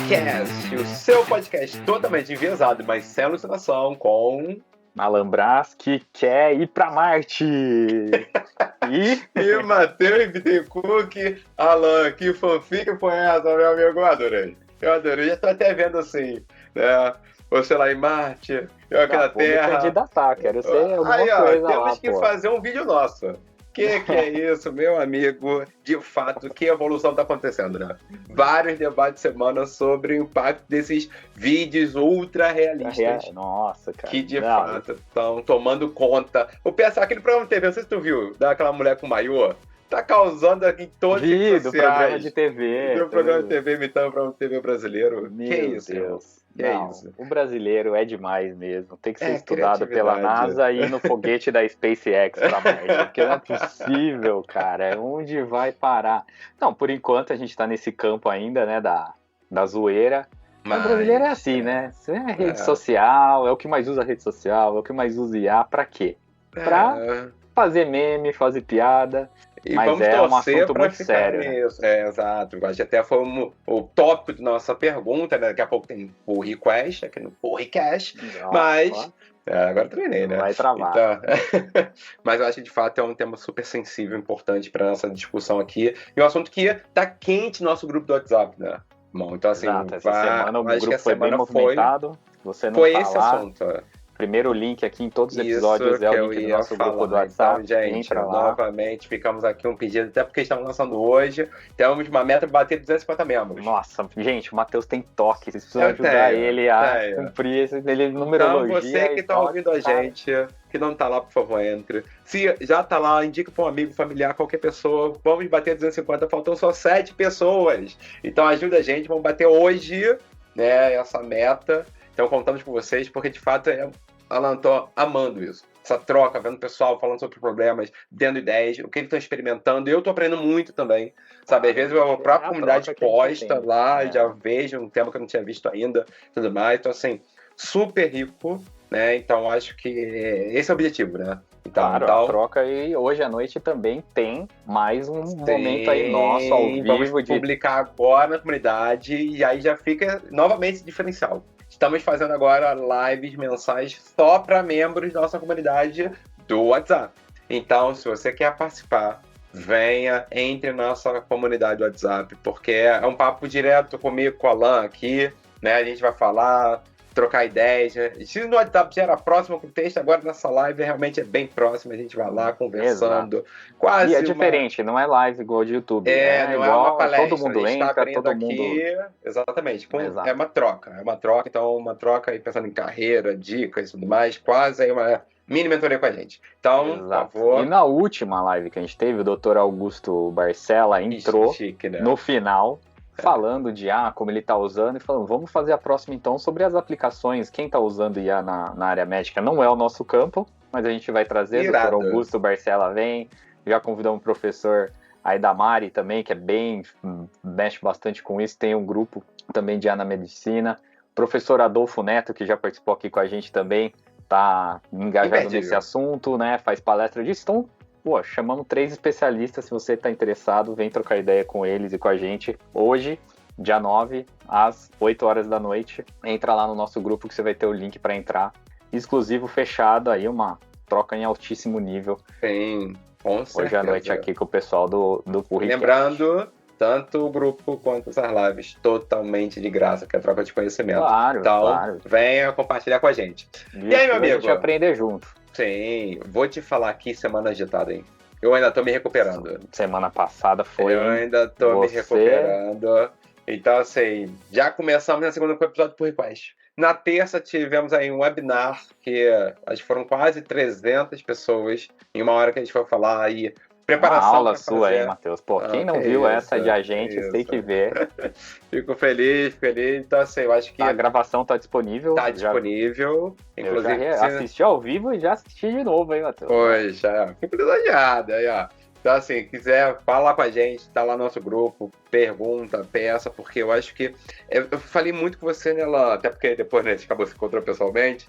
Cast, o seu podcast totalmente enviesado, mas sem alucinação, com Alan Braz, que quer ir pra Marte. E Matheus Bittencourt. Alan, que fanfic foi essa, meu amigo? Eu adorei, já tô até vendo assim, né? Você lá em Marte, eu aqui na Terra. Vou me candidatar, quero ser alguma aí, coisa temos lá, que fazer um vídeo nosso. Que é isso, meu amigo? De fato, que evolução tá acontecendo, né? Vários debates semana sobre o impacto desses vídeos ultra realistas. Nossa, cara. Que de fato estão tomando conta. O pensar aquele programa de TV, não sei se tu viu, daquela mulher com maiô, tá causando aqui em todas as redes sociais. Do programa de TV. Do programa de TV imitando o programa de TV brasileiro. Meu que isso, Deus. Que é isso? O brasileiro é demais mesmo. Tem que ser estudado pela NASA e ir no foguete da SpaceX pra Marte. Porque não é possível, cara. Onde vai parar? Não, por enquanto a gente tá nesse campo ainda, né, da zoeira. Mas o brasileiro é assim, né? É rede social, é o que mais usa rede social, é o que mais usa IA. Pra quê? Pra fazer meme, fazer piada. E mas vamos é um torcer assunto muito sério. Nisso. Exato. Acho que até foi o tópico de nossa pergunta, né? Daqui a pouco tem pull request aqui no pull request. Mas agora treinei, né? Vai travar. Então, mas eu acho que de fato é um tema super sensível, importante para nossa discussão aqui. E um assunto que tá quente no nosso grupo do WhatsApp, né? Bom, então assim, exato, essa semana o grupo foi bem movimentado. Você não foi tá esse lá. assunto. Primeiro link aqui em todos os episódios é o link do nosso grupo do WhatsApp. Então, gente, entra lá. Novamente, ficamos aqui um pedido, até porque estamos lançando hoje. Temos uma meta de bater 250 membros. Nossa, gente, o Matheus tem toque. Vocês precisam ajudar ele a cumprir ele numerologia. Então, você que está ouvindo a gente, que não está lá, por favor, entre. Se já está lá, indica para um amigo, familiar, qualquer pessoa. Vamos bater 250, faltam só 7 pessoas. Então, ajuda a gente, vamos bater hoje, né, essa meta. Então, contamos com vocês, porque de fato Alan, tô amando isso. Essa troca, vendo o pessoal falando sobre problemas, dando ideias, o que eles estão experimentando. Eu tô aprendendo muito também, sabe? Às vezes a própria comunidade posta lá e já vejo um tema que eu não tinha visto ainda, tudo mais. Então, assim, super rico, né? Então, acho que esse é o objetivo, né? Então, a troca, e hoje à noite também tem mais um momento aí nosso, ao vivo. Vamos publicar agora na comunidade e aí já fica novamente esse diferencial. Estamos fazendo agora lives mensais só para membros da nossa comunidade do WhatsApp. Então, se você quer participar, venha, entre na nossa comunidade do WhatsApp, porque é um papo direto comigo, com o Alan aqui, né? A gente vai falar, trocar ideias. Se no WhatsApp já era próximo com o texto, agora nessa live realmente é bem próximo, a gente vai lá conversando. Quase e é diferente, não é live igual de YouTube. Não é uma palestra. Todo mundo entra, todo aqui, mundo... Exatamente. É uma troca. Então uma troca aí pensando em carreira, dicas e tudo mais, quase aí uma mini mentoria com a gente. Então, por favor. E na última live que a gente teve, o Dr. Augusto Barcela entrou chique, né? no final, falando de IA, como ele está usando, e falando, vamos fazer a próxima então sobre as aplicações. Quem está usando IA na área médica não é o nosso campo, mas a gente vai trazer. O Dr. Augusto Barcela vem, já convidamos o professor Aidamari também, que é mexe bastante com isso, tem um grupo também de IA na medicina. Professor Adolfo Neto, que já participou aqui com a gente também, está engajado nesse assunto, né? Faz palestra disso. Então, chamamos 3 especialistas. Se você está interessado, vem trocar ideia com eles e com a gente. Hoje, dia 9, às 8 horas da noite. Entra lá no nosso grupo que você vai ter o link para entrar. Exclusivo, fechado, aí uma troca em altíssimo nível. Sim, com certeza. Hoje à noite aqui com o pessoal do Currículo. Lembrando, tanto o grupo quanto essas lives totalmente de graça, que é a troca de conhecimento. Claro, então, venha compartilhar com a gente. E aí, meu amigo? A gente aprender junto. Sim, vou te falar aqui, semana agitada, hein? Eu ainda tô me recuperando. Semana passada foi. Eu ainda tô me recuperando. Então, assim, já começamos na segunda com o episódio por request. Na terça tivemos aí um webinar que acho que foram quase 300 pessoas em uma hora que a gente foi falar aí. Preparação. Uma aula sua aí, Matheus. Pô, quem não viu essa de agentes tem que ver. Fico feliz. Então, assim, eu acho que a gravação tá disponível. Tá disponível. Inclusive, eu já assisti ao vivo e já assisti de novo, hein, Matheus? Poxa, fico lisonjeado aí, ó. Então, assim, quiser falar com a gente, tá lá no nosso grupo, pergunta, peça, porque eu acho que... Eu falei muito com você, né, Lan? Até porque depois, né, a gente acabou se encontrando pessoalmente.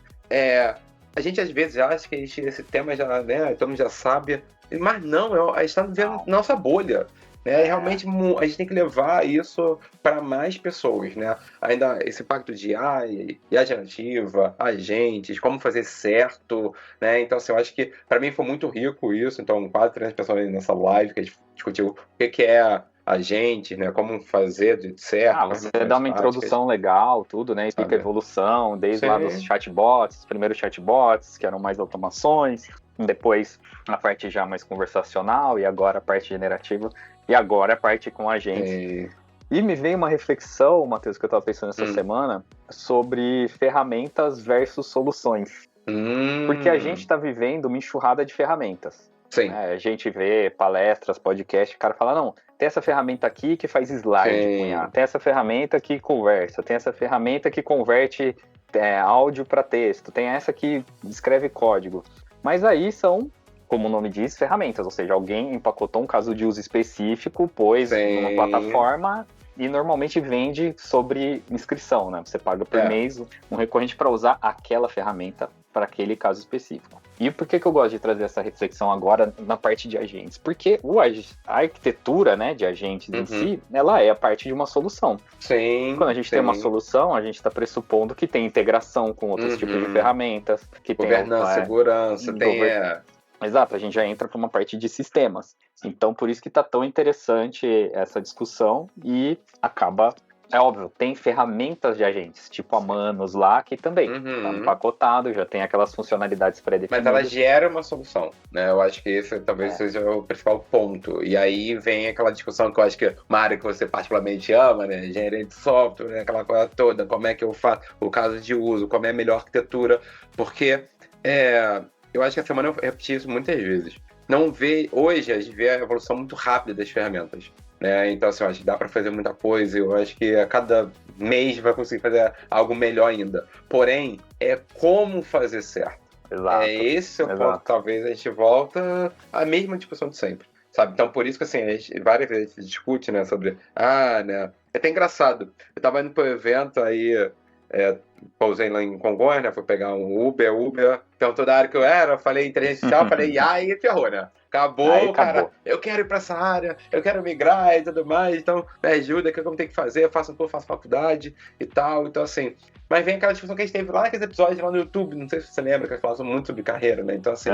A gente, às vezes, acha que esse tema já, né, todo mundo já sabe, mas não, a gente tá vivendo nossa bolha. né? Realmente a gente tem que levar isso para mais pessoas, né? Ainda esse pacto de IA e a generativa, agentes, como fazer certo, né? Então, assim, eu acho que para mim foi muito rico isso. Então, quase 300 pessoas nessa live que a gente discutiu o que é agente, né? Como fazer de certo. Você dá uma introdução legal, tudo, né? Explica a evolução, desde lá dos chatbots, os primeiros chatbots, que eram mais automações, depois a parte já mais conversacional, e agora a parte generativa, e agora a parte com agentes. E me veio uma reflexão, Matheus, que eu estava pensando essa semana, sobre ferramentas versus soluções. Porque a gente está vivendo uma enxurrada de ferramentas. Sim. A gente vê palestras, podcasts, o cara fala, não, tem essa ferramenta aqui que faz slide, cunhado. Tem essa ferramenta que conversa, tem essa ferramenta que converte áudio para texto, tem essa que escreve código. Mas aí são, como o nome diz, ferramentas, ou seja, alguém empacotou um caso de uso específico, pôs numa plataforma e normalmente vende sobre inscrição, né? Você paga por mês um recorrente para usar aquela ferramenta para aquele caso específico. E por que eu gosto de trazer essa reflexão agora na parte de agentes? Porque a arquitetura, né, de agentes em si, ela é a parte de uma solução. Sim. Quando a gente tem uma solução, a gente está pressupondo que tem integração com outros tipos de ferramentas. Que governança, tem, segurança, Exato, a gente já entra para uma parte de sistemas. Então, por isso que está tão interessante essa discussão e acaba... É óbvio, tem ferramentas de agentes, tipo a Manus lá, que também tá empacotado, já tem aquelas funcionalidades pré-definidas. Mas ela gera uma solução, né? Eu acho que esse talvez seja o principal ponto. E aí vem aquela discussão que eu acho que uma área que você particularmente ama, né? Engenharia de software, né? Aquela coisa toda, como é que eu faço o caso de uso, como é a melhor arquitetura. Porque eu acho que a semana eu repeti isso muitas vezes. Hoje a gente vê a evolução muito rápida das ferramentas. Né? Então, assim, eu acho que dá para fazer muita coisa. Eu acho que a cada mês vai conseguir fazer algo melhor ainda. Porém, é como fazer certo. Exato. Esse o ponto. Talvez a gente volta à mesma discussão de sempre. Sabe? Então, por isso que, assim, várias vezes a gente discute, né, sobre... né? É até engraçado. Eu tava indo pro evento, aí... pousei lá em Congonhas, né? Fui pegar um Uber, perguntou da área que eu era, falei inteligência artificial, falei aí ferrou, né? Acabou, cara, eu quero ir pra essa área, eu quero migrar e tudo mais, então me ajuda, o que eu tenho que fazer, eu faço faculdade e tal, então assim. Mas vem aquela discussão que a gente teve lá naqueles episódios lá no YouTube, não sei se você lembra, que eu falo muito sobre carreira, né? Então assim,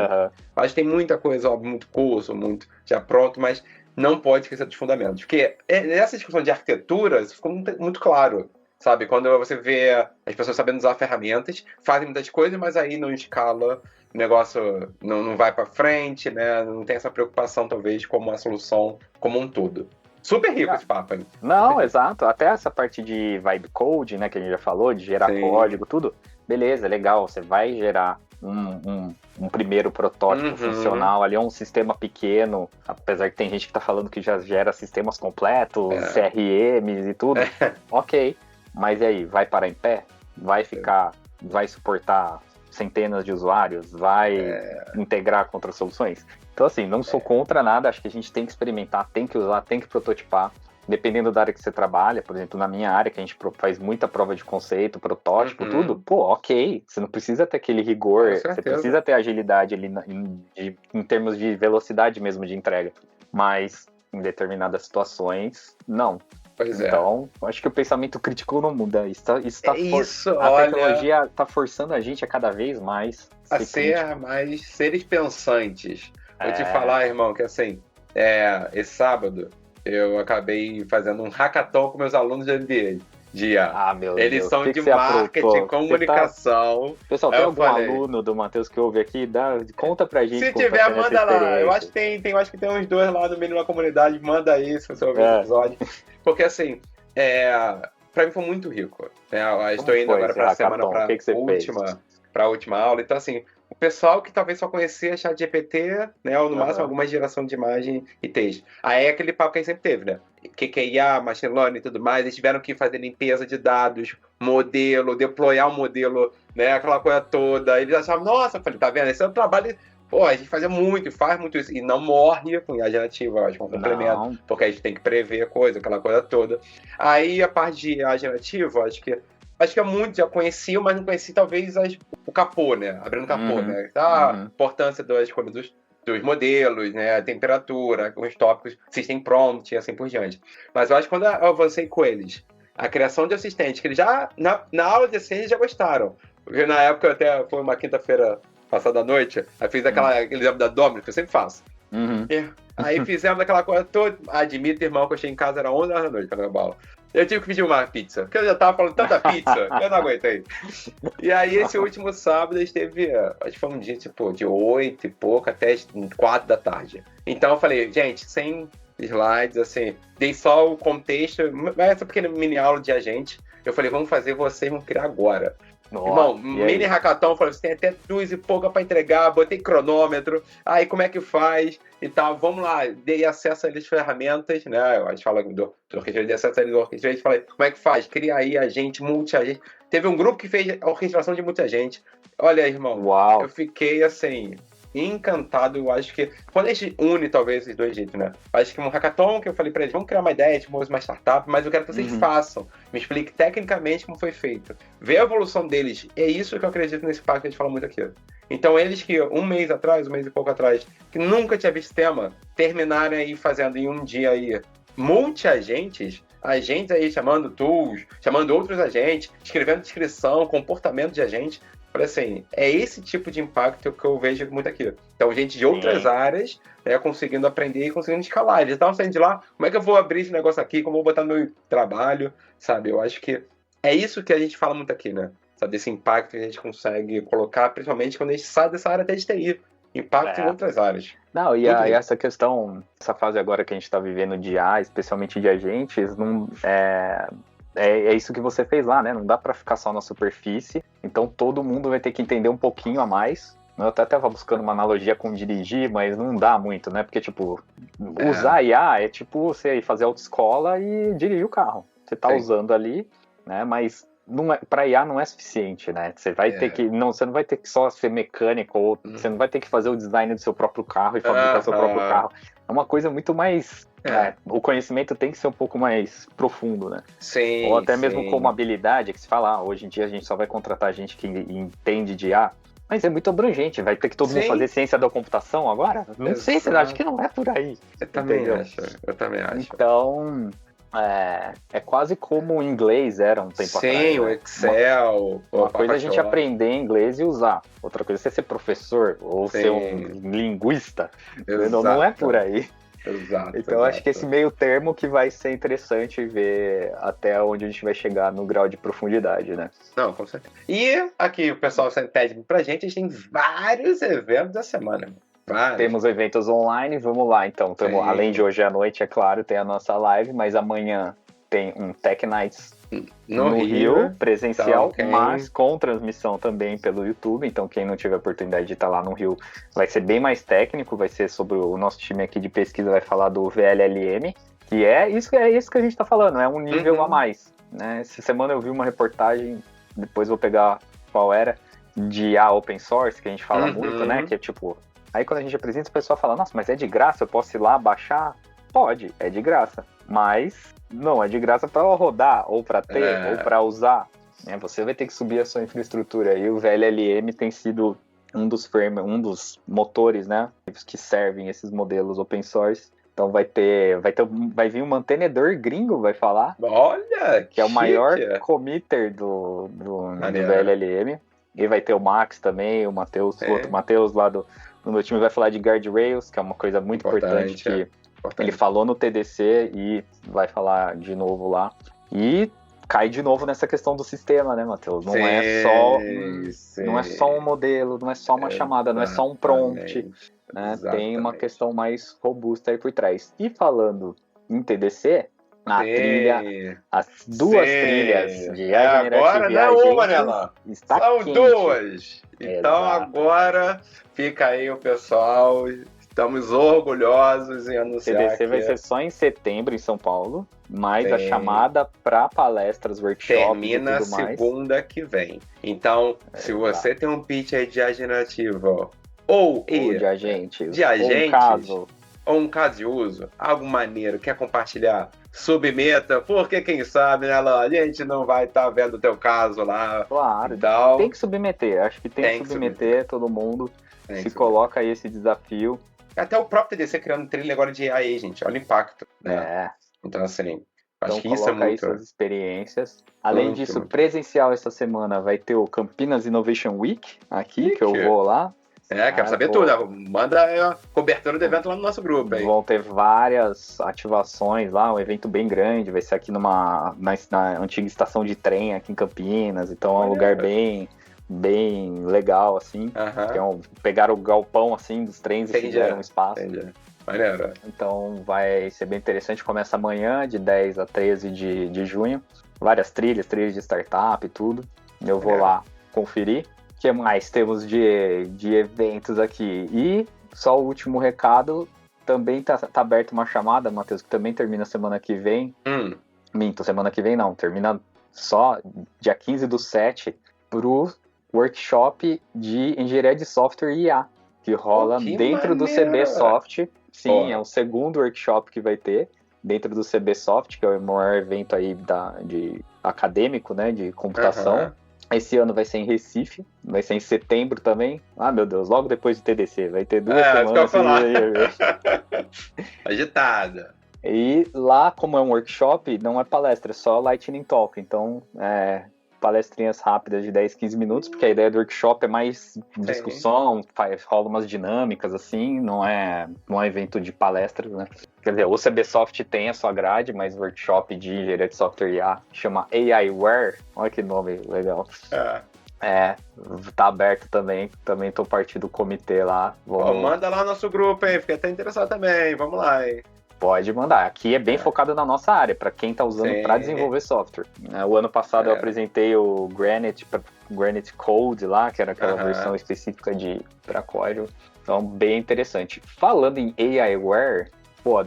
acho que tem muita coisa, ó, muito curso, muito já pronto, mas não pode esquecer dos fundamentos, porque nessa discussão de arquitetura, isso ficou muito claro. Sabe, quando você vê as pessoas sabendo usar ferramentas, fazem muitas coisas, mas aí não escala, o negócio não vai para frente, né? Não tem essa preocupação, talvez, como uma solução como um todo. Super rico esse papo, hein? Não, exato. Até essa parte de vibe code, né, que a gente já falou, de gerar código, tudo. Beleza, legal. Você vai gerar um primeiro protótipo funcional ali, um sistema pequeno, apesar que tem gente que tá falando que já gera sistemas completos, CRMs e tudo. Ok. Mas e aí, vai parar em pé? Vai suportar centenas de usuários? Vai integrar com outras soluções? Então, assim, não sou contra nada, acho que a gente tem que experimentar, tem que usar, tem que prototipar. Dependendo da área que você trabalha, por exemplo, na minha área, que a gente faz muita prova de conceito, protótipo, tudo, ok. Você não precisa ter aquele rigor, você precisa ter agilidade ali em termos de velocidade mesmo de entrega. Mas, em determinadas situações, não. Então, acho que o pensamento crítico não muda. A tecnologia está forçando a gente a cada vez mais a ser mais seres pensantes. Vou te falar, irmão, que assim, esse sábado eu acabei fazendo um hackathon com meus alunos de MBA. Eles são de marketing, comunicação. Pessoal, tem algum aluno do Matheus que ouve aqui? Conta pra gente. Se tiver, manda lá. Eu acho que tem uns 2 lá no meio da comunidade. Manda aí, se você ouvir o episódio. Porque assim, pra mim foi muito rico. Estou indo agora pra semana pra última aula. Então assim, o pessoal que talvez só conhecia ChatGPT, né, ou no máximo alguma geração de imagem e texto. Aí é aquele papo que a gente sempre teve, né? Que é IA, machine learning e tudo mais, eles tiveram que fazer limpeza de dados, modelo, deployar o modelo, né, aquela coisa toda. Eles achavam, nossa, eu falei, tá vendo? Esse é o trabalho... Pô, a gente fazia muito, faz muito isso, e não morre com IA generativa, eu acho que é um complemento, porque a gente tem que prever coisa, aquela coisa toda. Aí a parte de IA generativa, acho que é muito, já conheci, mas não conheci talvez o capô, né? Abrindo o capô, né? A importância da escolha dos modelos, né, a temperatura, os tópicos, system prompt e assim por diante. Mas eu acho que quando eu avancei com eles, a criação de assistentes, que eles já, na aula de assistente, já gostaram. Porque na época, até foi uma quinta-feira passada à noite, aí fiz aquele exame da Dominic, que eu sempre faço. Aí fizemos aquela coisa toda. Admito, irmão, que eu cheguei em casa, era 11 horas da noite, quando eu balo. Eu tive que pedir uma pizza, porque eu já tava falando tanta pizza, que eu não aguentei. E aí, esse último sábado, a gente teve, acho que foi um dia, tipo, de 8 e pouco até 4 da tarde. Então eu falei, gente, sem slides, assim, dei só o contexto, essa pequena mini aula de agente. Eu falei, vamos fazer, vocês vão criar agora. Nossa, irmão, mini hackathon, falei, você tem até 2 e pouca pra entregar, botei cronômetro, aí como é que faz e tal, vamos lá, dei acesso a eles ferramentas, né, a gente fala do orquestrante, dei acesso a eles do orquestrante, falei, como é que faz? Cria aí agente, multi-agente, teve um grupo que fez a orquestração de multi-agente, olha, irmão, eu fiquei assim, encantado. Eu acho que quando a gente une talvez esses dois jeitos, né? Eu acho que um hackathon que eu falei pra eles, vamos criar uma ideia, tipo, uma startup, mas eu quero que vocês façam, me explique tecnicamente como foi feito, ver a evolução deles, é isso que eu acredito nesse pacto que a gente fala muito aqui. Então eles que um mês e pouco atrás, que nunca tinha visto tema, terminarem aí fazendo em um dia aí multi-agentes aí chamando tools, chamando outros agentes, escrevendo descrição, comportamento de agente. Falei assim, é esse tipo de impacto que eu vejo muito aqui. Então, gente de outras áreas, né, conseguindo aprender e conseguindo escalar. Eles estavam saindo de lá, como é que eu vou abrir esse negócio aqui, como eu vou botar no meu trabalho, sabe? Eu acho que é isso que a gente fala muito aqui, né? Sabe, esse impacto que a gente consegue colocar, principalmente quando a gente sai dessa área até de TI. Impacto em outras áreas. Não, e essa questão, essa fase agora que a gente está vivendo de IA, especialmente de agentes, não é isso que você fez lá, né? Não dá para ficar só na superfície. Então todo mundo vai ter que entender um pouquinho a mais. Eu até estava buscando uma analogia com dirigir, mas não dá muito, né? Porque, tipo, usar IA é tipo você fazer autoescola e dirigir o carro. Você tá usando ali, né? Mas para IA não é suficiente, né? Você vai ter que... Você não vai ter que só ser mecânico, ou você não vai ter que fazer o design do seu próprio carro e fabricar o seu próprio carro. É uma coisa muito mais... o conhecimento tem que ser um pouco mais profundo, né? Sim, ou até mesmo como habilidade, que se fala, hoje em dia a gente só vai contratar gente que entende de IA, mas é muito abrangente, vai ter que todo mundo fazer ciência da computação agora? Não sei, você acha que não é por aí. Eu também acho. Então, é quase como o inglês era um tempo atrás. Sim, o Excel. Uma coisa é a gente aprender inglês e usar, outra coisa é você ser professor ou ser um linguista. Não é por aí. Exato. Então acho que esse meio termo que vai ser interessante ver até onde a gente vai chegar no grau de profundidade, né? Não, com certeza. E aqui o pessoal sempre pede pra gente, a gente tem vários eventos da semana. Vários. Temos eventos online, vamos lá então. Além de hoje à noite, é claro, tem a nossa live, mas amanhã tem um Tech Nights no Rio, presencial, mas com transmissão também pelo YouTube. Então quem não tiver oportunidade de estar lá no Rio vai ser bem mais técnico, vai ser sobre o nosso time aqui de pesquisa, vai falar do VLLM, que é isso que a gente está falando, é um nível a mais, né? Essa semana eu vi uma reportagem, depois vou pegar qual era, de open source, que a gente fala muito, né? Que é tipo, aí quando a gente apresenta, o pessoal fala, nossa, mas é de graça, eu posso ir lá baixar? Pode, é de graça, mas não é de graça para rodar, ou para ter, ou para usar, né? Você vai ter que subir a sua infraestrutura, e o VLLM tem sido um dos motores, né, que servem esses modelos open source. Então vai vir um mantenedor gringo, vai falar. Olha, que é o maior committer do VLLM. E vai ter o Max também, o Matheus, o outro Matheus lá do meu time vai falar de guardrails, que é uma coisa muito importante que ele falou no TDC e vai falar de novo lá. E cai de novo nessa questão do sistema, né, Matheus? Não é só um modelo, não é só uma chamada, não é só um prompt, né? Tem uma questão mais robusta aí por trás. E falando em TDC, as duas trilhas de agora não é uma, né, lá? São quente. Duas. Então agora fica aí o pessoal. Estamos orgulhosos em anunciar. O TDC vai ser só em setembro em São Paulo, mas a chamada para palestras, workshops termina e tudo mais. Segunda que vem. Então, se você tem um pitch aí de generativo ou de agentes, ou um caso de uso, algo maneiro, quer compartilhar, submeta, porque quem sabe, né, a gente não vai estar vendo o teu caso lá. Claro, então, tem que submeter, acho que tem que submeter todo mundo. Se coloca aí esse desafio. Até o próprio TDC criando trilha agora de AI, gente. Olha o impacto, né? Então, assim, acho que isso é muito... aí suas experiências. Além disso, presencial essa semana vai ter o Campinas Innovation Week aqui, que eu vou lá. Quero saber tudo. Manda a cobertura do evento lá no nosso grupo aí. Vão ter várias ativações lá, um evento bem grande, vai ser aqui na antiga estação de trem aqui em Campinas, então é um lugar bem legal, assim. Pegaram o galpão, assim, dos trens e fizeram um espaço. Maneiro. Então vai ser bem interessante, começa amanhã, de 10 a 13 de junho. Várias trilhas de startup e tudo. Eu vou lá conferir. O que mais temos de eventos aqui? E só o último recado, também tá aberto uma chamada, Matheus, que também termina semana que vem. Minto, semana que vem não, termina só dia 15/7 pro workshop de engenharia de software e IA, que rola dentro do CBSoft. Sim, é o segundo workshop que vai ter dentro do CBSoft, que é o maior evento aí de acadêmico, né, de computação. Esse ano vai ser em Recife, vai ser em setembro também. Ah, meu Deus, logo depois do TDC, vai ter 2 semanas. Agitada. E lá, como é um workshop, não é palestra, é só Lightning Talk. Então, palestrinhas rápidas de 10, 15 minutos, porque a ideia do workshop é mais discussão, rola umas dinâmicas, assim, não é evento de palestras, né? Quer dizer, o CBSoft tem a sua grade, mas o workshop de engenharia de software IA chama AIware, olha que nome legal. Tá aberto também tô parte do comitê lá. Manda lá no nosso grupo, hein, fiquei até interessado também, vamos lá, hein. Pode mandar. Aqui é bem focado na nossa área, para quem está usando para desenvolver software. O ano passado eu apresentei o Granite Code lá, que era aquela versão específica para código. Então, bem interessante. Falando em AIware,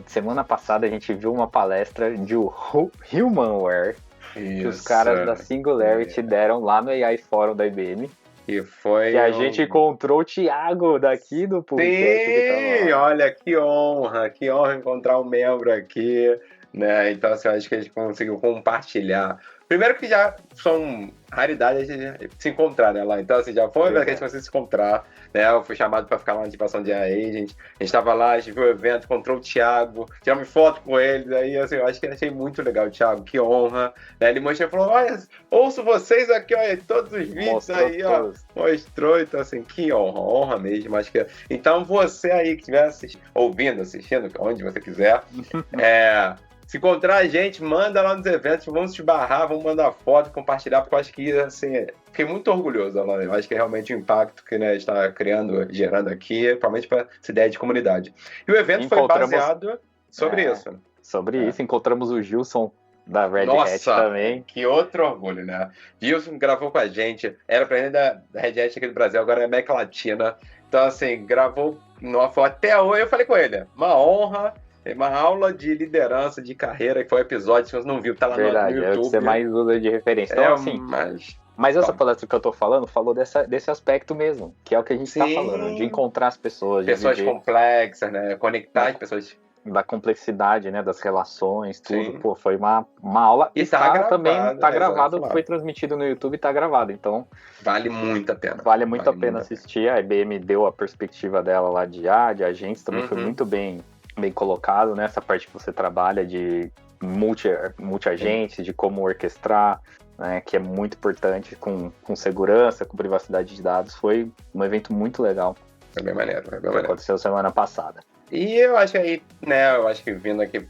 semana passada a gente viu uma palestra de Humanware, que os caras da Singularity deram lá no AI Forum da IBM. E foi. E a gente encontrou o Thiago daqui do podcast. Sim, olha, que honra encontrar um membro aqui, né? Então, assim, acho que a gente conseguiu compartilhar. Primeiro que já são raridades de se encontrar, né, lá. Então, assim, já foi que a gente conseguiu se encontrar, né? Eu fui chamado para ficar lá na ativação de AI, a gente tava lá, a gente viu o evento, encontrou o Thiago, tiramos foto com ele, aí, assim, eu acho que achei muito legal o Thiago, que honra, né? Ele mostrou e falou, olha, ouço vocês aqui, olha, todos os vídeos mostrou aí, todos. Mostrou, então, assim, que honra mesmo, acho que... Então, você aí que estiver ouvindo, assistindo, onde você quiser, se encontrar a gente, manda lá nos eventos, vamos te barrar, vamos mandar foto, compartilhar, porque eu acho que, assim, fiquei muito orgulhoso, Alan. Eu acho que é realmente o impacto que, né, está gerando aqui, principalmente para essa ideia de comunidade. E o evento foi baseado sobre isso. Sobre isso, encontramos o Gilson da Red Hat também. Que outro orgulho, né? Gilson gravou com a gente, era pra ele da Red Hat aqui do Brasil, agora é América Latina. Então, assim, gravou até hoje, eu falei com ele, uma honra. Tem uma aula de liderança, de carreira, que foi um episódio, se você não viu, tá lá no YouTube. É o que você mais usa de referência. Então, assim, mas essa palestra que eu tô falando, falou desse aspecto mesmo, que é o que a gente tá falando, de encontrar as pessoas. Pessoas complexas, né? Conectar as pessoas. Da complexidade, né? Das relações, tudo. Pô, foi uma aula. E tá gravado, também, tá gravado, foi transmitido no YouTube e tá gravado. Então, vale muito a pena. Vale muito a pena assistir. A IBM deu a perspectiva dela lá de agentes, também foi muito bem colocado, né? Essa parte que você trabalha de multi-agentes, de como orquestrar, né? Que é muito importante com segurança, com privacidade de dados. Foi um evento muito legal. Foi bem maneiro. Aconteceu semana passada. E eu acho que aí, né, vindo aqui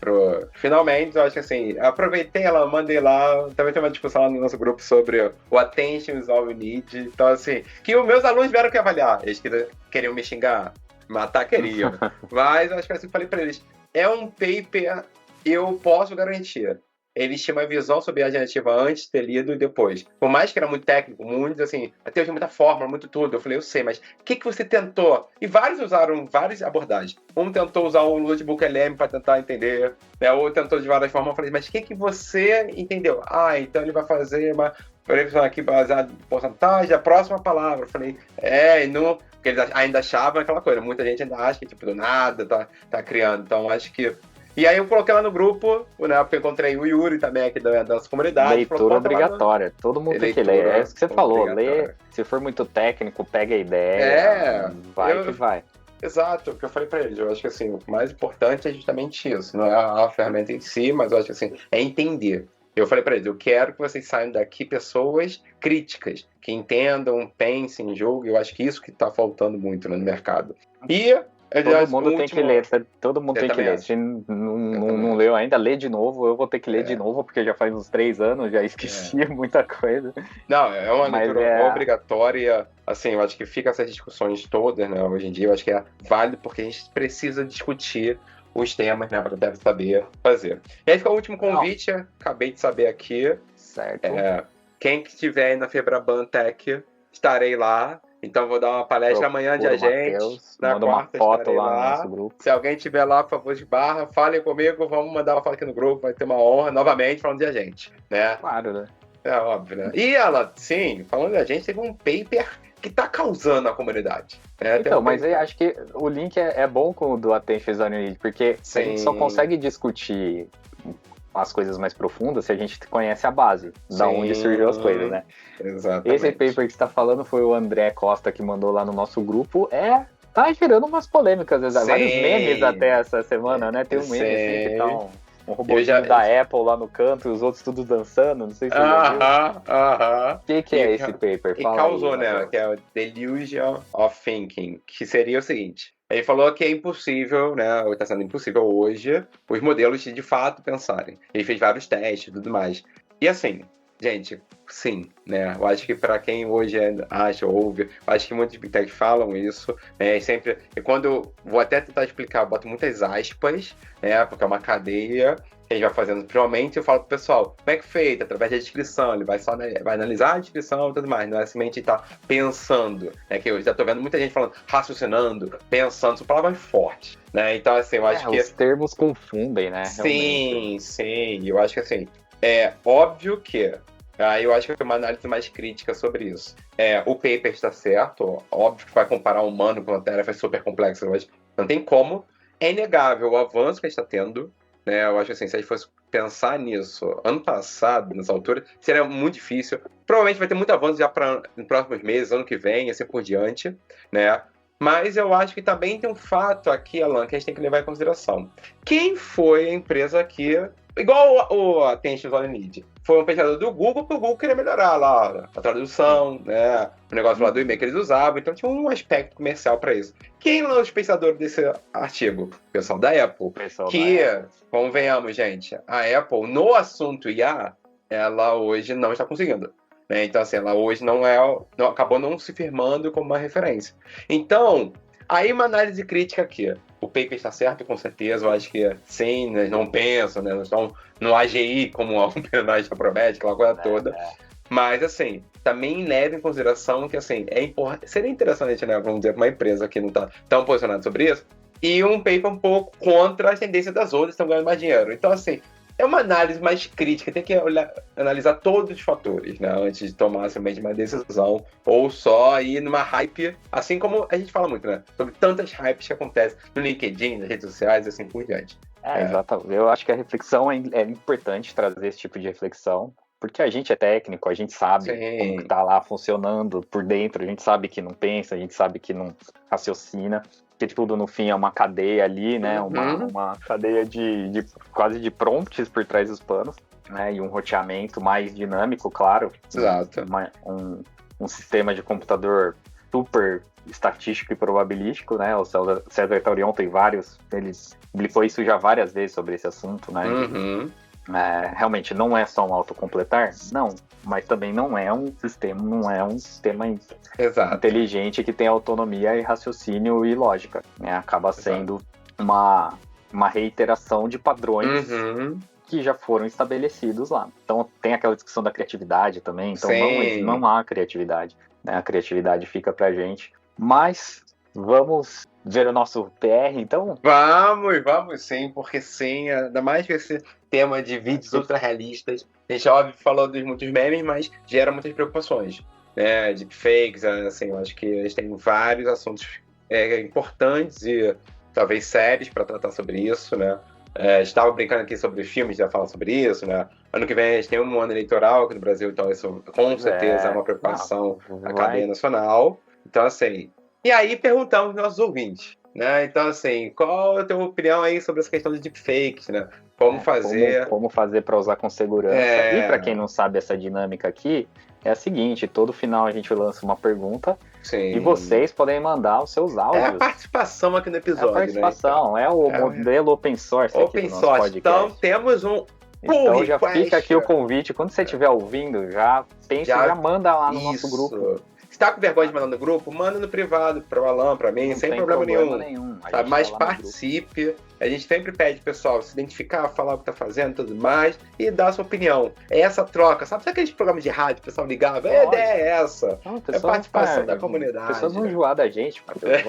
finalmente, eu acho que assim, aproveitei ela, mandei lá, também tem uma discussão lá no nosso grupo sobre o Attention is all you need. Então, assim, que os meus alunos vieram que avaliar. Eles queriam me xingar, matar queriam. Mas eu acho que assim, falei pra eles, é um paper, eu posso garantir. Eles tinham uma visão sobre a generativa antes de ter lido e depois. Por mais que era muito técnico, muito assim, até hoje muita fórmula, muito tudo. Eu falei, eu sei, mas o que você tentou? E vários usaram várias abordagens. Um tentou usar o notebook LM para tentar entender, né? Ou tentou de várias formas. Eu falei, mas o que você entendeu? Então ele vai fazer uma previsão aqui baseada em porcentagem, a próxima palavra. Eu falei, e não... Porque eles ainda achavam aquela coisa. Muita gente ainda acha que, tipo, do nada tá criando. Então, acho que... E aí eu coloquei lá no grupo, né, porque eu encontrei o Yuri também aqui da nossa comunidade. Leitura obrigatória, todo mundo tem que ler. É isso que você falou, lê, se for muito técnico, pega a ideia, vai que vai. Exato, o que eu falei pra eles. Eu acho que assim, o mais importante é justamente isso. Não é a ferramenta em si, mas eu acho que assim, é entender. Eu falei pra eles, eu quero que vocês saiam daqui pessoas críticas, que entendam, pensem, julguem. Eu acho que isso que tá faltando muito, né, no mercado. E todo mundo tem que ler, todo mundo tem que ler. Se não leu ainda, lê de novo. Eu vou ter que ler de novo, porque já faz uns 3 anos, já esqueci muita coisa. Não, é uma leitura obrigatória. Assim, eu acho que fica essas discussões todas, né, hoje em dia. Eu acho que é válido porque a gente precisa discutir os temas, né, para deve saber fazer. E aí fica o último convite, acabei de saber aqui. Certo. Quem que estiver aí na Febraban Tech, estarei lá. Então vou dar uma palestra amanhã de agente. Na quarta estarei lá. Se alguém estiver lá, por favor, esbarra, falem comigo, vamos mandar uma foto aqui no grupo, vai ter uma honra, novamente, falando de agente, né? Claro, né? É óbvio, né? E ela, sim, falando de agente, teve um paper que tá causando a comunidade. Então, mas eu acho que o link é bom com o do Attention Unit, porque a gente só consegue discutir as coisas mais profundas se a gente conhece a base, da onde surgiu as coisas, né? Exatamente. Esse paper que você tá falando foi o André Costa que mandou lá no nosso grupo, tá gerando umas polêmicas, vários memes até essa semana, né? Tem um meme assim que tá um robôzinho da Apple lá no canto e os outros tudo dançando, não sei se você já viu. O que é esse paper? E causou, aí, né? Que é o Delusion of Thinking, que seria o seguinte. Ele falou que é impossível, né? Ou está sendo impossível hoje, os modelos de fato pensarem. Ele fez vários testes e tudo mais. E assim, gente, sim, né? Eu acho que para quem hoje acha, ouve, eu acho que muitos Big Tech falam isso, né? E sempre, e quando eu vou até tentar explicar, eu boto muitas aspas, né? Porque é uma cadeia que a gente vai fazendo. Provavelmente eu falo pro pessoal, como é que é feito? Através da descrição, ele vai só vai analisar a descrição e tudo mais, não é simplesmente tá pensando, né? Que eu já tô vendo muita gente falando raciocinando, pensando, são palavras fortes, né? Então, assim, eu acho que... Os termos confundem, né? Sim, sim, eu acho que assim, é óbvio que eu acho que tem uma análise mais crítica sobre isso. O paper está certo, óbvio que vai comparar o humano com a tarefa super complexa, mas não tem como. É inegável o avanço que a gente está tendo, né? Eu acho que assim, se a gente fosse pensar nisso ano passado, nessa altura, seria muito difícil. Provavelmente vai ter muito avanço já nos próximos meses, ano que vem, e assim por diante, né? Mas eu acho que também tem um fato aqui, Alan, que a gente tem que levar em consideração. Quem foi a empresa que... Igual o Attention Unit. Foi um pesquisador do Google, porque o Google queria melhorar lá a tradução, né? O negócio lá do e-mail que eles usavam. Então tinha um aspecto comercial para isso. Quem é os pesquisadores desse artigo? O pessoal da Apple. Convenhamos, gente, a Apple, no assunto IA, ela hoje não está conseguindo. Né? Então, assim, ela hoje acabou não se firmando como uma referência. Então, aí uma análise crítica aqui. O paper está certo, com certeza. Eu acho que sim, né? Não pensam, né? Não estão no AGI como a homenagem da Promed, aquela coisa toda. Mas, assim, também leva em consideração que, assim, seria interessante, né? Vamos dizer, uma empresa que não está tão posicionada sobre isso, e um paper um pouco contra as tendências das outras que estão ganhando mais dinheiro. Então, assim, é uma análise mais crítica, tem que analisar todos os fatores, né, antes de tomar simplesmente uma decisão, ou só ir numa hype, assim como a gente fala muito, né, sobre tantas hypes que acontecem no LinkedIn, nas redes sociais e assim por diante. Exatamente. Eu acho que a reflexão é importante trazer esse tipo de reflexão, porque a gente é técnico, a gente sabe como que tá lá funcionando por dentro, a gente sabe que não pensa, a gente sabe que não raciocina, que tudo no fim é uma cadeia ali, né? Uma cadeia quase de prompts por trás dos panos, né? E um roteamento mais dinâmico, claro. Exato. Um sistema de computador super estatístico e probabilístico, né? O César Taurion tem vários, ele publicou isso já várias vezes sobre esse assunto, né? Realmente não é só um autocompletar? Não, mas também não é um sistema inteligente que tem autonomia e raciocínio e lógica, né? Acaba sendo uma reiteração de padrões que já foram estabelecidos lá. Então tem aquela discussão da criatividade também, então não há criatividade, né? A criatividade fica pra gente, mas vamos ver o nosso PR, então? Vamos sim, porque sim, ainda mais que esse tema de vídeos ultra realistas, a gente óbvio falou dos muitos memes, mas gera muitas preocupações, né, deepfakes, assim, eu acho que a gente tem vários assuntos importantes e talvez sérios para tratar sobre isso, né, estava brincando aqui sobre filmes, já fala sobre isso, né, ano que vem a gente tem um ano eleitoral aqui no Brasil, então isso com certeza é uma preocupação na cadeia nacional, então assim, e aí perguntamos aos nossos ouvintes, Né? Então, assim, qual a tua opinião aí sobre essa questão de deepfakes, né? Como fazer... Como fazer para usar com segurança. E para quem não sabe essa dinâmica aqui, é a seguinte, todo final a gente lança uma pergunta. Sim. E vocês podem mandar os seus áudios. É a participação aqui no episódio, né? É a participação, né? Então, é o modelo open source aqui do nosso podcast. Então, temos um Então já fica aqui o convite. Quando você estiver ouvindo, já manda lá no nosso grupo. Se tá com vergonha de mandar no grupo, manda no privado, pro Alan, pra mim, sem problema nenhum. Sabe? Mas participe. A gente sempre pede, pessoal, se identificar, falar o que tá fazendo e tudo mais, e dar a sua opinião. É essa troca, sabe aqueles programas de rádio, o pessoal ligava? A ideia é essa. Não, é participação da comunidade. As pessoas vão enjoar da gente, Matheus.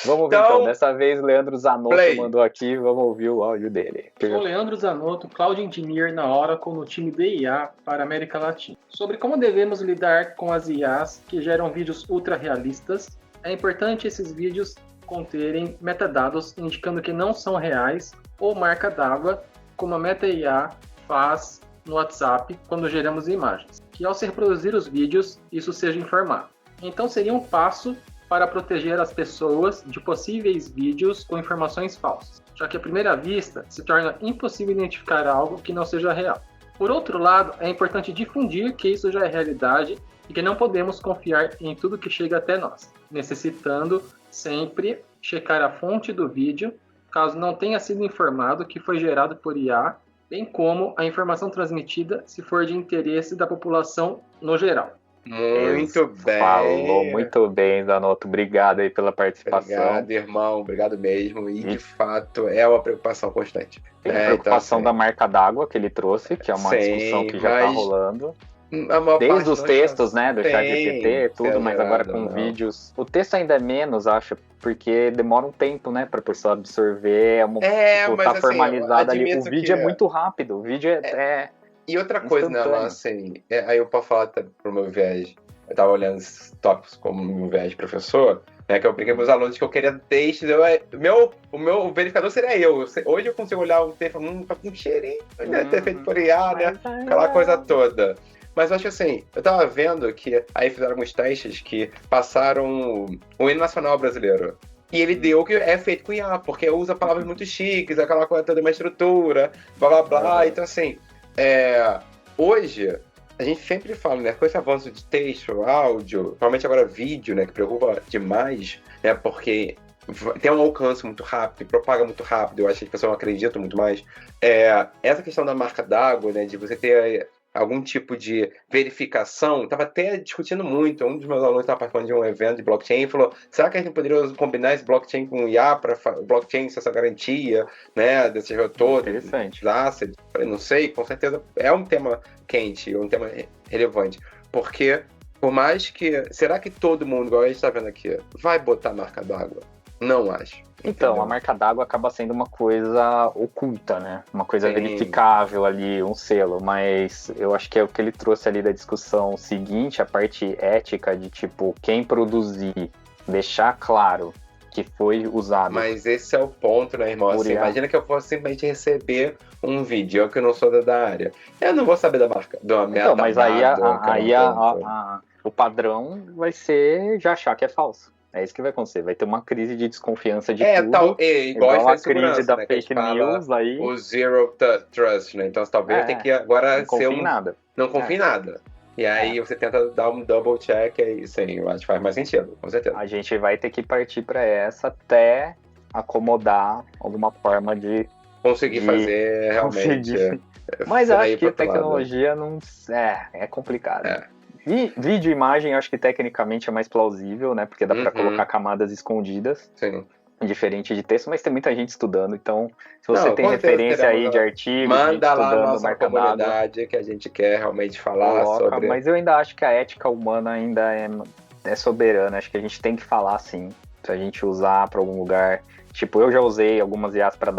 Vamos ver então. Dessa vez, Leandro Zanotto mandou aqui, vamos ouvir o áudio dele. Sou Leandro Zanotto, Cloud Engineer na Oracle no time de IA para a América Latina. Sobre como devemos lidar com as IAs que geram vídeos ultra realistas, é importante esses vídeos conterem metadados indicando que não são reais ou marca d'água, como a Meta IA faz no WhatsApp quando geramos imagens. Que ao se reproduzir os vídeos, isso seja informado. Então seria um passo para proteger as pessoas de possíveis vídeos com informações falsas, já que à primeira vista se torna impossível identificar algo que não seja real. Por outro lado, é importante difundir que isso já é realidade e que não podemos confiar em tudo que chega até nós, necessitando sempre checar a fonte do vídeo, caso não tenha sido informado que foi gerado por IA, bem como a informação transmitida se for de interesse da população no geral. Muito bem. Falou muito bem, Zanotto. Obrigado aí pela participação. Obrigado, irmão. Obrigado mesmo. E de fato é uma preocupação constante. Tem a preocupação da marca d'água que ele trouxe, que é uma discussão que já está rolando. Desde os textos, né, do ChatGPT, tudo, mas agora com vídeos. O texto ainda é menos, acho, porque demora um tempo, né, pra pessoa absorver, tá formalizado ali. O vídeo é muito rápido, o vídeo é E outra coisa, né, assim, aí eu posso falar pro meu viés, eu tava olhando esses tópicos como meu viés de professor, né, que eu brinquei com meus alunos que eu queria textos, o meu verificador seria eu. Hoje eu consigo olhar um texto e falar, tá com um cheirinho, né, ter feito por IA, né, aquela coisa toda. Mas eu acho assim, eu tava vendo que aí fizeram alguns testes que passaram o hino nacional brasileiro. E ele deu que é feito com IA, porque usa palavras muito chiques, aquela coisa toda, uma estrutura, blá blá blá. Então assim, hoje a gente sempre fala, né, com esse avanço de texto, áudio, provavelmente agora vídeo, né, que preocupa demais, né, porque tem um alcance muito rápido, propaga muito rápido, eu acho que as pessoas não acreditam muito mais. Essa questão da marca d'água, né, de você ter algum tipo de verificação, estava até discutindo muito. Um dos meus alunos estava participando de um evento de blockchain e falou, será que a gente poderia combinar esse blockchain com IA para blockchain essa garantia, né, desse jogo todo? Interessante. Não sei, com certeza é um tema quente, um tema relevante, porque por mais que, será que todo mundo, igual a gente está vendo aqui, vai botar marca d'água? Não acho. Então, entendeu? A marca d'água acaba sendo uma coisa oculta, né? Uma coisa verificável ali, um selo, mas eu acho que é o que ele trouxe ali da discussão seguinte, a parte ética de, tipo, quem produzir, deixar claro que foi usado. Mas esse é o ponto, né, irmão? Assim, imagina que eu fosse simplesmente receber um vídeo, eu que não sou da área. Eu não vou saber da marca, da meta. Então, mas aí o padrão vai ser já achar que é falso. É isso que vai acontecer, vai ter uma crise de desconfiança de tudo. Igual a crise da fake news aí. O zero trust, né? Então talvez tem que agora ser não confie em nada. E aí você tenta dar um double check aí, sim, eu acho que faz mais sentido, com certeza. A gente vai ter que partir para essa até acomodar alguma forma de conseguir fazer realmente. Mas acho que tecnologia não é complicado. Vídeo e imagem, acho que tecnicamente é mais plausível, né? Porque dá pra colocar camadas escondidas. Sim. Diferente de texto, mas tem muita gente estudando, então se você tem referência aí de artigos, manda lá na nossa comunidade que a gente quer realmente falar sobre. Mas eu ainda acho que a ética humana ainda é soberana, acho que a gente tem que falar assim, se a gente usar pra algum lugar. Tipo, eu já usei algumas IAs pra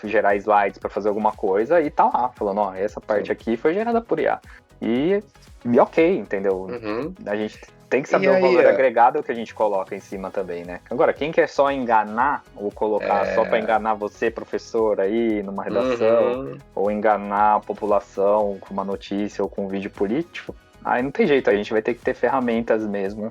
gerar slides, pra fazer alguma coisa, e tá lá, falando, ó, essa parte aqui foi gerada por IA. E ok, entendeu? A gente tem que saber o valor agregado que a gente coloca em cima também, né? Agora, quem quer só enganar, ou colocar só pra enganar você, professor, aí, numa redação, ou enganar a população com uma notícia ou com um vídeo político, aí não tem jeito, a gente vai ter que ter ferramentas mesmo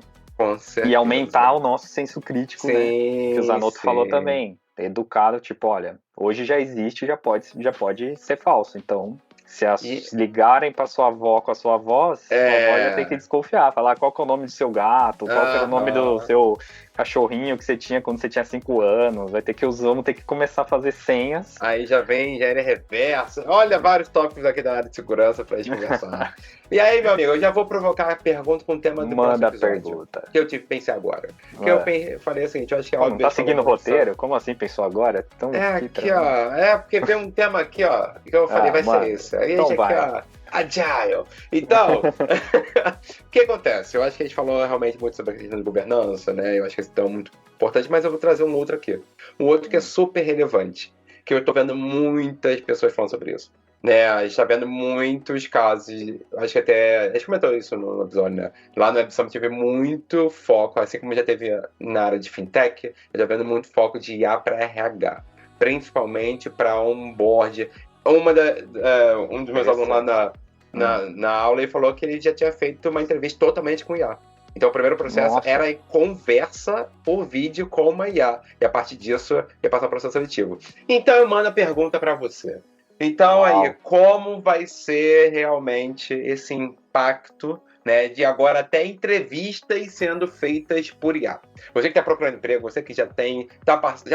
E aumentar o nosso senso crítico, né? Que o Zanotto falou também. Educado, tipo, olha, hoje já existe, já pode ser falso. Então, se ligarem pra sua avó com a sua voz, sua avó já tem que desconfiar. Falar qual que é o nome do seu gato, qual que era o nome do seu cachorrinho que você tinha quando você tinha 5 anos. Vamos ter que começar a fazer senhas. Aí já vem engenharia reversa. Olha, vários tópicos aqui da área de segurança pra gente conversar. E aí, meu amigo, eu já vou provocar a pergunta com o tema do próximo episódio. Pergunta. Que eu tive que pensar agora. Que eu falei o seguinte, eu acho que é óbvio. Tá seguindo o roteiro? Como assim pensou agora? Então, aqui, ó. Porque veio um tema aqui, ó. Que eu falei, vai ser esse. Aí então aqui, ó. Agile. Então, o que acontece? Eu acho que a gente falou realmente muito sobre a questão de governança, né? Eu acho que esse tema é muito importante, mas eu vou trazer um outro aqui. Um outro que é super relevante. Que eu tô vendo muitas pessoas falando sobre isso. Né, a gente tá vendo muitos casos, acho que até, a gente comentou isso no episódio, né, lá no Web Summit teve muito foco, assim como já teve na área de fintech, eu tô vendo muito foco de IA para RH, principalmente para onboard. Um dos meus alunos lá na aula, ele falou que ele já tinha feito uma entrevista totalmente com IA. Então o primeiro processo era conversa por vídeo com uma IA, e a partir disso ia passar o processo seletivo. Então eu mando a pergunta para você. Então aí, como vai ser realmente esse impacto, né, de agora até entrevistas sendo feitas por IA? Você que está procurando emprego, você que já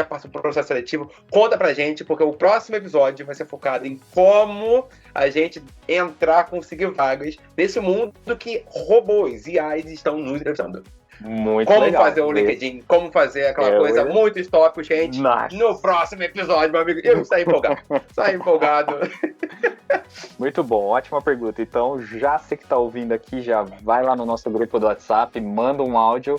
passou por processo seletivo, conta pra gente, porque o próximo episódio vai ser focado em como a gente conseguir vagas nesse mundo que robôs, IAs estão nos entrevistando. Muito como legal. Fazer o LinkedIn, como fazer aquela coisa, muitos tópicos, gente, no próximo episódio, meu amigo. Eu saí empolgado. Muito bom, ótima pergunta. Então, já você que tá ouvindo aqui, já vai lá no nosso grupo do WhatsApp, manda um áudio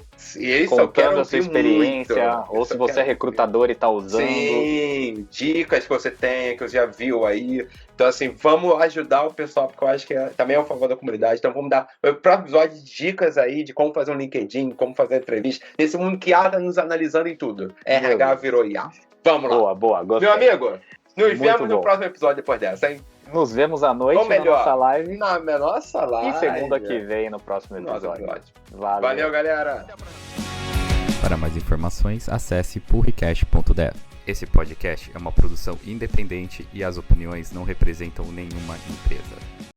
contando a sua experiência, ou se você é recrutador e tá usando. Sim, dicas que você tem, que você já viu aí. Então, assim, vamos ajudar o pessoal, porque eu acho que também é um favor da comunidade. Então, vamos dar o próximo episódio de dicas aí de como fazer um LinkedIn, como fazer entrevista. Nesse mundo que IA tá nos analisando em tudo. RH virou IA. Vamos lá. Boa, gostei. Meu amigo, nos vemos no próximo episódio depois dessa, hein? Nos vemos à noite na nossa live. Na nossa live. E segunda que vem no próximo episódio. Valeu, galera. Para mais informações, acesse purricast.dev. Esse podcast é uma produção independente e as opiniões não representam nenhuma empresa.